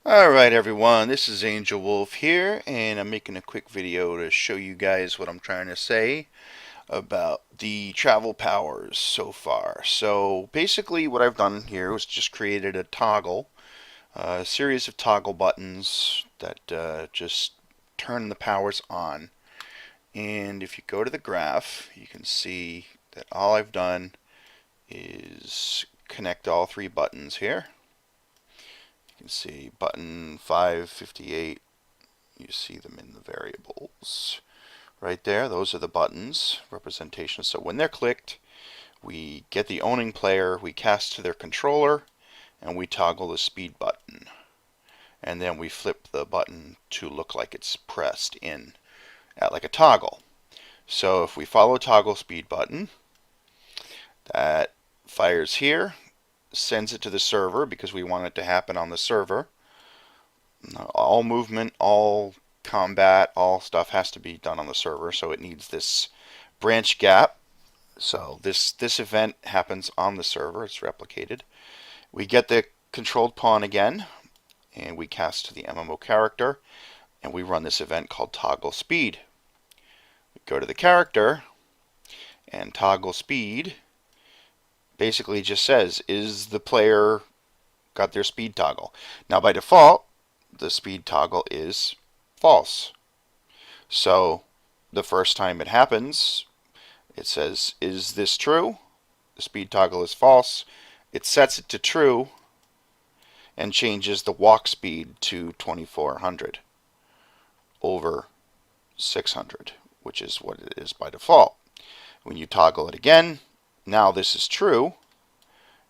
Alright everyone, this is AngelWolf here, and I'm making a quick video to show you guys what I'm trying to say about the travel powers so far. So basically what I've done here was just created a toggle, a series of toggle buttons that just turn the powers on. And if you go to the graph, you can see that all I've done is connect all three buttons here. You can see button 558, you see them in the variables. Right there, those are the buttons, representation. So when they're clicked, we get the owning player, we cast to their controller, and we toggle the speed button. And then we flip the button to look like it's pressed in, like a toggle. So if we follow toggle speed button, that fires here, sends it to the server because we want it to happen on the server. All movement, all combat, all stuff has to be done on the server, so it needs this branch gap. So this event happens on the server, it's replicated. We get the controlled pawn again, and we cast to the MMO character, and we run this event called toggle speed. We go to the character, and toggle speed basically just says, is the player got their speed toggle? Now by default, the speed toggle is false. So the first time it happens, it says, is this true? The speed toggle is false. It sets it to true and changes the walk speed to 2400 over 600, which is what it is by default. When you toggle it again, now this is true.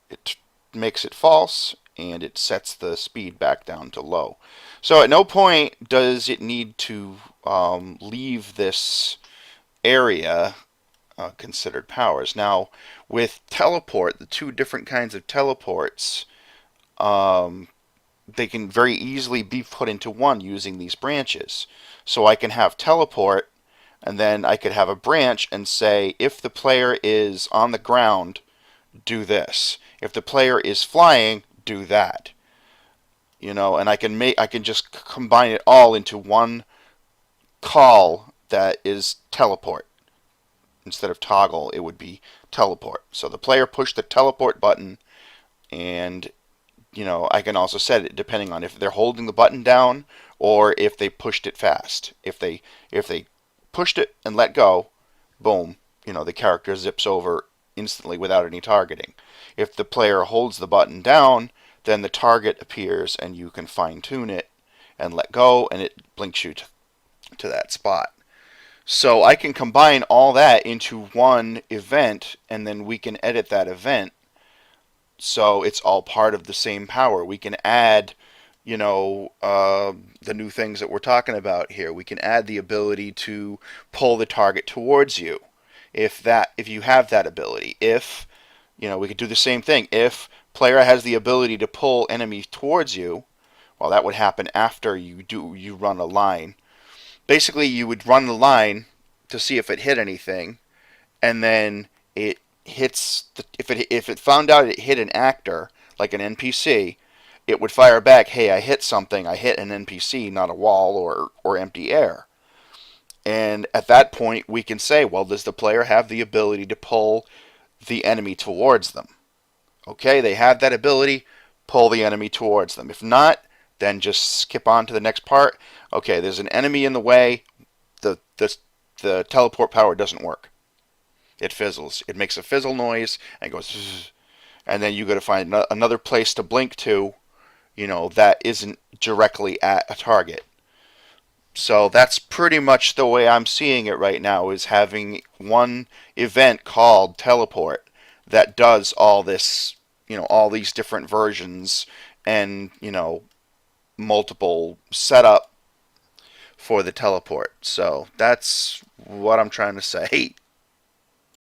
It makes it false, and it sets the speed back down to low. So at no point does it need to leave this area considered powers. Now with teleport, the two different kinds of teleports, they can very easily be put into one using these branches. So I can have teleport, and then I could have a branch and say, if the player is on the ground, do this. If the player is flying, do that. You know, and I can just combine it all into one call that is teleport. Instead of toggle, it would be teleport. So the player pushed the teleport button, and you know, I can also set it depending on if they're holding the button down or if they pushed it fast. If they pushed it and let go, boom, you know, the character zips over instantly without any targeting. If the player holds the button down, then the target appears and you can fine tune it and let go, and it blinks you to that spot. So I can combine all that into one event, and then we can edit that event so it's all part of the same power. We can add, you know, the new things that we're talking about here. We can add the ability to pull the target towards you, if you have that ability. If, you know, we could do the same thing. If player has the ability to pull enemy towards you, well, that would happen after you run a line. Basically, you would run the line to see if it hit anything, and then it hits if it found out it hit an actor, like an NPC, it would fire back, hey, I hit something, I hit an NPC, not a wall or empty air. And at that point we can say, well, does the player have the ability to pull the enemy towards them? Okay, they have that ability, pull the enemy towards them. If not, then just skip on to the next part. Okay, there's an enemy in the way, the teleport power doesn't work. It fizzles. It makes a fizzle noise and goes zzz, and then you got to find another place to blink to, you know, that isn't directly at a target. So that's pretty much the way I'm seeing it right now, is having one event called teleport that does all this, you know, all these different versions, and, you know, multiple setup for the teleport. So that's what I'm trying to say.